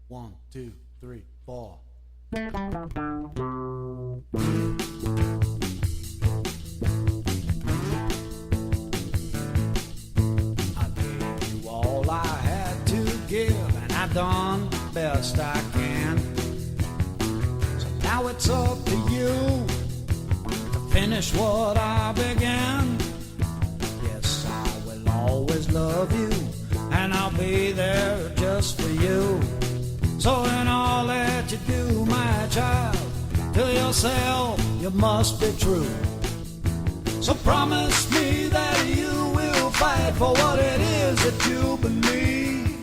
1, 2, 3, 4. I gave you all I had to give, and I've done the best I can. So now it's up to you to finish what I began. Yes, I will always love you, and I'll be there just for you. So in all that you do, my child, to yourself you must be true. So promise me that you will fight for what it is that you believe.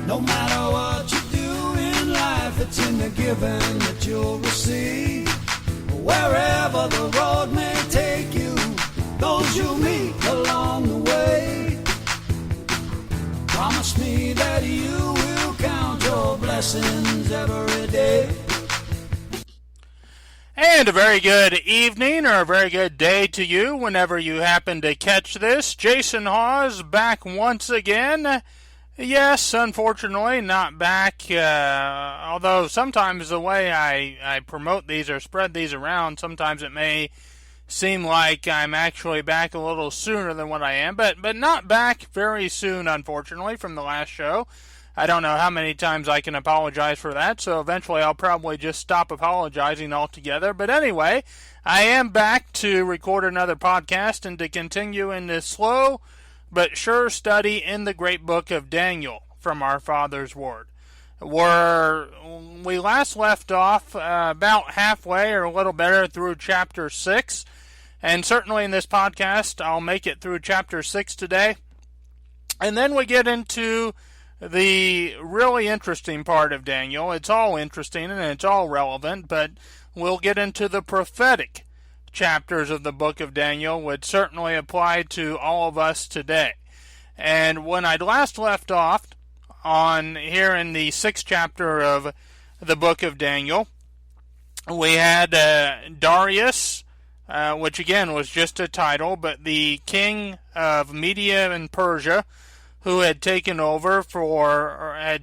No matter what you do in life, it's in the giving that you'll receive. Wherever the road may take you, those you meet along the way, promise me that you will count your blessings every day. And a very good evening or a very good day to you whenever you happen to catch this. Jason Hawes back once again. Yes, unfortunately, not back, although sometimes the way I promote these or spread these around, sometimes it may seem like I'm actually back a little sooner than what I am, but not back very soon, unfortunately, from the last show. I don't know how many times I can apologize for that, so eventually I'll probably just stop apologizing altogether. But anyway, I am back to record another podcast and to continue in this slow but sure study in the great book of Daniel from our Father's Word, where we last left off about halfway or a little better through chapter 6. And certainly in this podcast, I'll make it through chapter 6 today. And then we get into the really interesting part of Daniel. It's all interesting and it's all relevant, but we'll get into the prophetic chapters of the book of Daniel, which certainly apply to all of us today. And when I last left off on here in the 6th chapter of the book of Daniel, we had Darius, which again was just a title, but the king of Media and Persia, who had taken over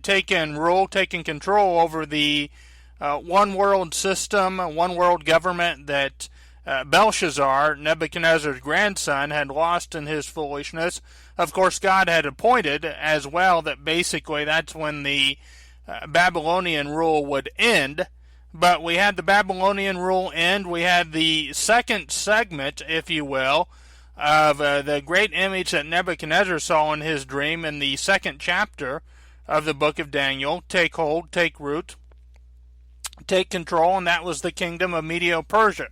taken control over the one world system, one world government that Belshazzar, Nebuchadnezzar's grandson, had lost in his foolishness. Of course, God had appointed as well that basically that's when the Babylonian rule would end. But we had the Babylonian rule end. We had the second segment, if you will, of the great image that Nebuchadnezzar saw in his dream in the 2nd chapter of the book of Daniel. Take hold, take root, take control, and that was the kingdom of Medo-Persia.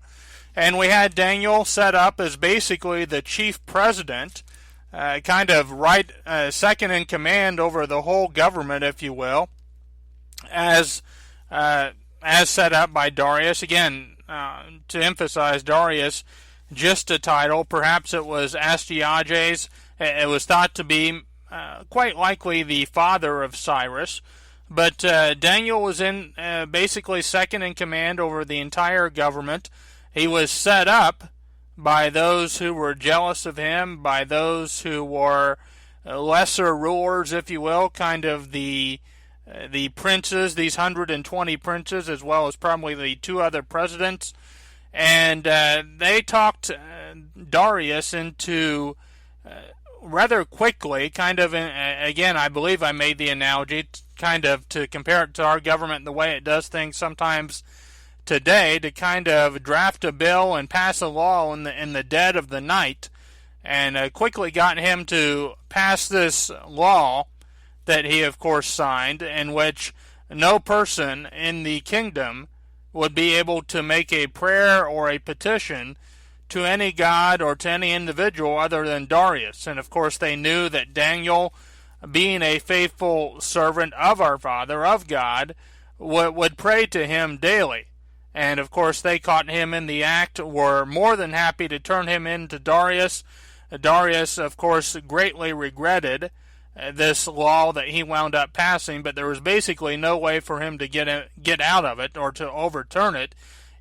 And we had Daniel set up as basically the chief president, kind of second in command over the whole government, if you will, as set up by Darius. Again, to emphasize, Darius, just a title. Perhaps it was Astyages. It was thought to be quite likely the father of Cyrus. But Daniel was in basically second in command over the entire government. He was set up by those who were jealous of him, by those who were lesser rulers, if you will, kind of the princes, these 120 princes, as well as probably the 2 other presidents. And they talked Darius into rather quickly, kind of, again, I believe I made the analogy, kind of to compare it to our government, the way it does things sometimes today, to kind of draft a bill and pass a law in the dead of the night, and quickly got him to pass this law that he, of course, signed, in which no person in the kingdom would be able to make a prayer or a petition to any god or to any individual other than Darius. And of course they knew that Daniel, being a faithful servant of our Father, of God, would pray to him daily. And of course they caught him in the act, were more than happy to turn him into Darius. Darius, of course, greatly regretted this law that he wound up passing, but there was basically no way for him to get out of it or to overturn it,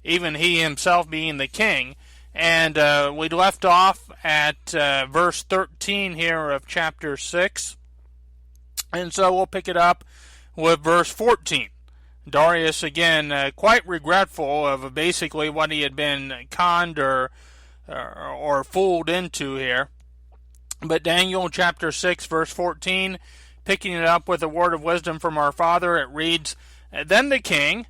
even he himself being the king. And we left off at verse 13 here of chapter 6. And so we'll pick it up with verse 14. Darius, again, quite regretful of basically what he had been conned or fooled into here. But Daniel chapter 6, verse 14, picking it up with a word of wisdom from our Father, it reads, Then the king,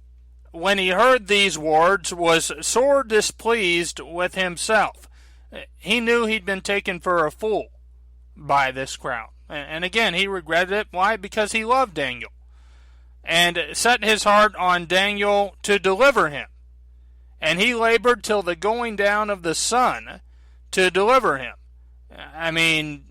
when he heard these words, was sore displeased with himself. He knew he'd been taken for a fool by this crowd. And again, he regretted it. Why? Because he loved Daniel, and set his heart on Daniel to deliver him. And he labored till the going down of the sun to deliver him. I mean,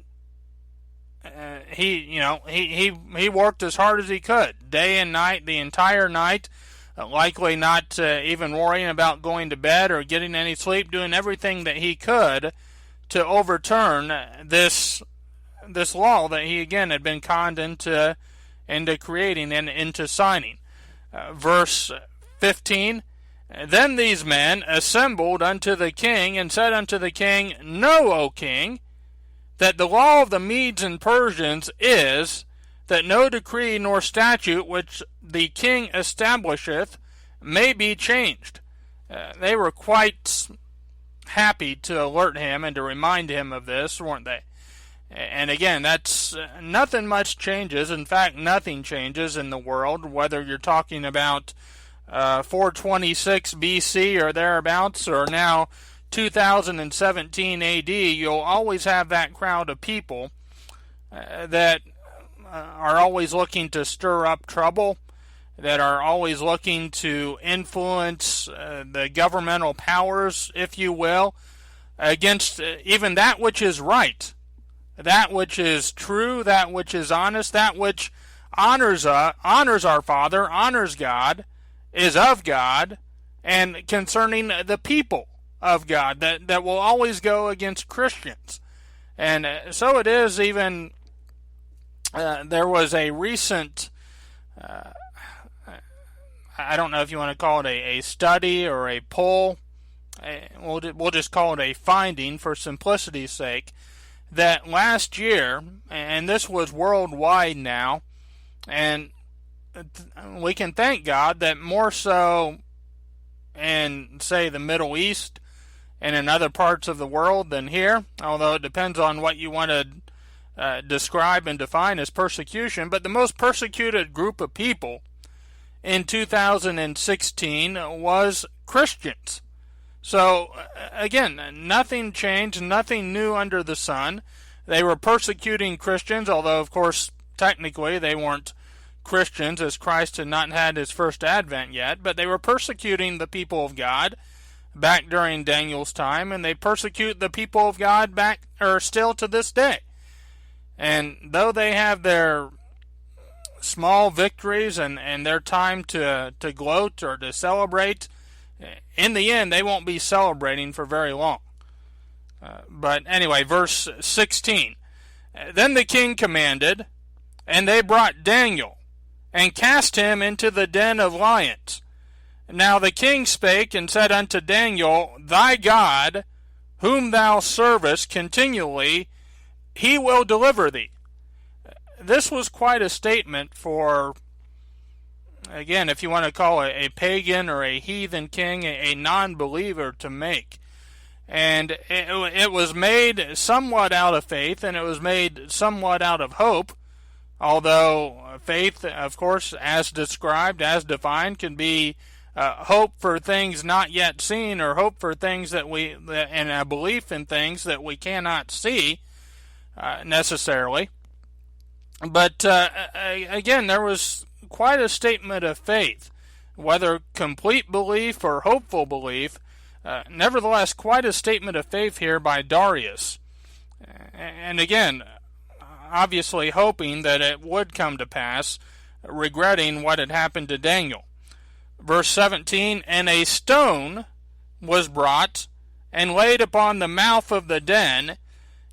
he worked as hard as he could, day and night, the entire night, likely not even worrying about going to bed or getting any sleep, doing everything that he could to overturn this law that he again had been conned into creating and into signing. Verse 15, Then these men assembled unto the king, and said unto the king, Know, O king, that the law of the Medes and Persians is, that no decree nor statute which the king establisheth may be changed. They were quite happy to alert him and to remind him of this, weren't they? And again, that's nothing much changes. In fact, nothing changes in the world, whether you're talking about 426 BC or thereabouts, or now 2017 AD. You'll always have that crowd of people that are always looking to stir up trouble, that are always looking to influence the governmental powers, if you will, against even that which is right, that which is true, that which is honest, that which honors our Father, honors God, is of God, and concerning the people of God, that will always go against Christians. And so it is even, there was a recent, I don't know if you want to call it a study or a poll, we'll just call it a finding for simplicity's sake, that last year, and this was worldwide now, and we can thank God that more so in, say, the Middle East and in other parts of the world than here, although it depends on what you want to describe and define as persecution. But the most persecuted group of people in 2016 was Christians. So, again, nothing changed, nothing new under the sun. They were persecuting Christians, although, of course, technically they weren't Christians, as Christ had not had his first advent yet, but they were persecuting the people of God back during Daniel's time, and they persecute the people of God still to this day. And though they have their small victories and their time to gloat or to celebrate, in the end, they won't be celebrating for very long. But anyway, verse 16. Then the king commanded, and they brought Daniel, and cast him into the den of lions. Now the king spake and said unto Daniel, Thy God, whom thou servest continually, he will deliver thee. This was quite a statement for, again, if you want to call it a pagan or a heathen king, a non-believer to make. And it was made somewhat out of faith, and it was made somewhat out of hope, although faith, of course, as described, as defined, can be hope for things not yet seen, or hope for things and a belief in things that we cannot see necessarily. But again, there was quite a statement of faith, whether complete belief or hopeful belief. Nevertheless, quite a statement of faith here by Darius. And again, obviously hoping that it would come to pass, regretting what had happened to Daniel. Verse 17, And a stone was brought and laid upon the mouth of the den,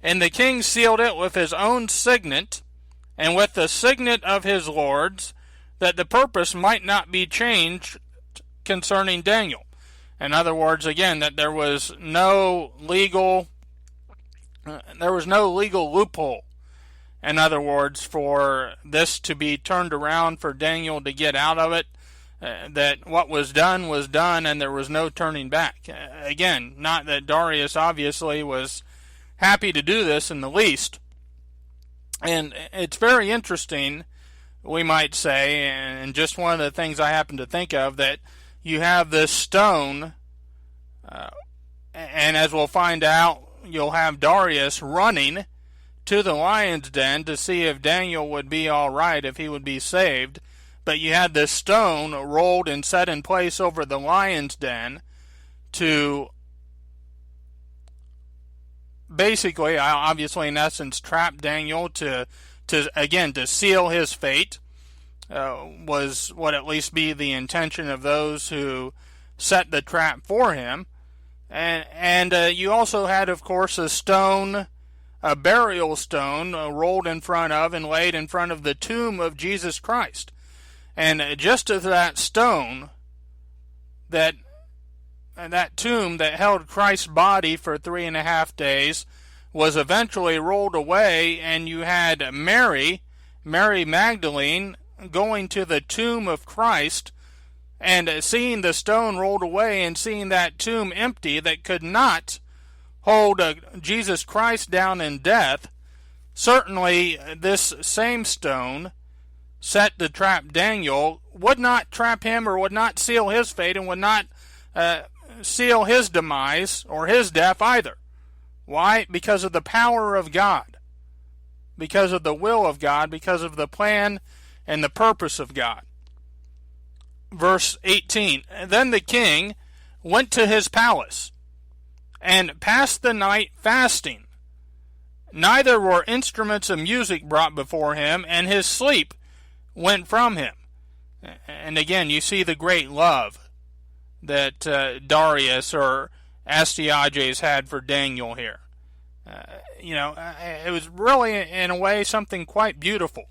and the king sealed it with his own signet, and with the signet of his lords, that the purpose might not be changed concerning Daniel. In other words, again, that there was no legal loophole. In other words, for this to be turned around, for Daniel to get out of it, that what was done and there was no turning back. Again, not that Darius obviously was happy to do this in the least. And it's very interesting, we might say, and just one of the things I happen to think of, that you have this stone, and as we'll find out, you'll have Darius running to the lion's den to see if Daniel would be all right, if he would be saved. But you had this stone rolled and set in place over the lion's den to basically, obviously in essence, trap Daniel to seal his fate, was what at least be the intention of those who set the trap for him. And you also had, of course, a burial stone rolled in front of and laid in front of the tomb of Jesus Christ. And just as that stone, that tomb that held Christ's body for 3.5 days, was eventually rolled away, and you had Mary Magdalene, going to the tomb of Christ and seeing the stone rolled away and seeing that tomb empty that could not hold Jesus Christ down in death. Certainly this same stone set to trap Daniel would not trap him, or would not seal his fate, and would not seal his demise or his death either. Why? Because of the power of God, because of the will of God, because of the plan and the purpose of God. Verse 18, then the king went to his palace and passed the night fasting. Neither were instruments of music brought before him, and his sleep went from him. And again, you see the great love that Darius or Astyages had for Daniel here. It was really, in a way, something quite beautiful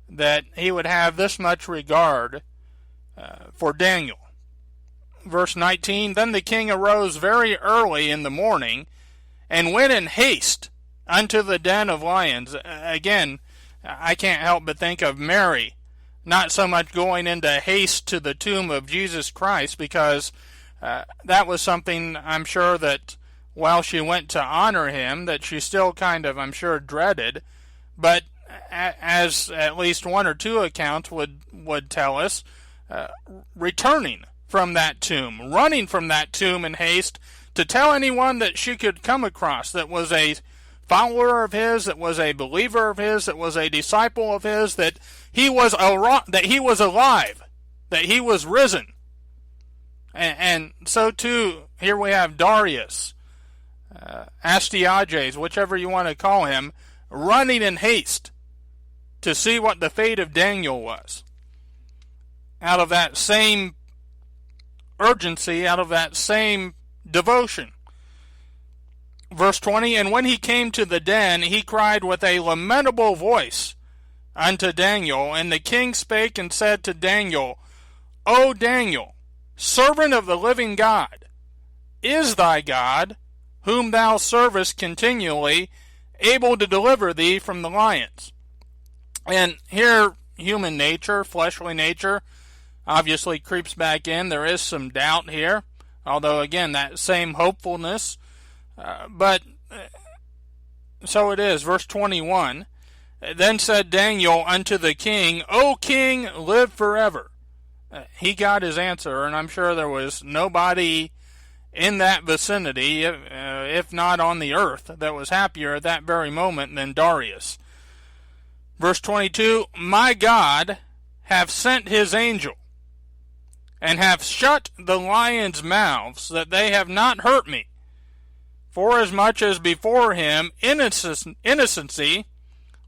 that he would have this much regard for Daniel. Verse 19, then the king arose very early in the morning and went in haste unto the den of lions. Again, I can't help but think of Mary, not so much going into haste to the tomb of Jesus Christ, because that was something, I'm sure, that while she went to honor him, that she still kind of, I'm sure, dreaded. But as at least one or two accounts would tell us, returning from that tomb, running from that tomb in haste to tell anyone that she could come across that was a follower of his, that was a believer of his, that was a disciple of his, that he was alive, that he was risen. And so too, here we have Darius, Astyages, whichever you want to call him, running in haste to see what the fate of Daniel was. Out of that same urgency, out of that same devotion. Verse 20, and when he came to the den, he cried with a lamentable voice unto Daniel. And the king spake and said to Daniel, O Daniel, servant of the living God, is thy God, whom thou servest continually, able to deliver thee from the lions? And here, human nature, fleshly nature, obviously creeps back in. There is some doubt here, although again, that same hopefulness. But so it is. Verse 21, then said Daniel unto the king, O king, live forever. He got his answer, and I'm sure there was nobody in that vicinity, if not on the earth, that was happier at that very moment than Darius. Verse 22, my God hath sent his angel, and hath shut the lions' mouths, that they have not hurt me. Forasmuch as before him innocency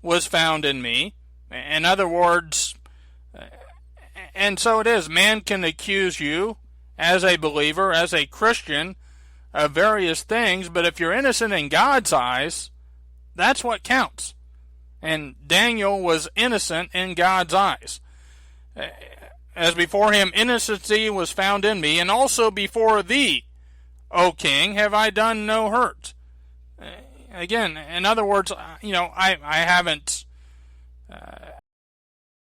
was found in me. In other words, and so it is, man can accuse you as a believer, as a Christian, of various things, but if you're innocent in God's eyes, that's what counts. And Daniel was innocent in God's eyes. As before him innocency was found in me, and also before thee, O king, have I done no hurt. again, in other words, I haven't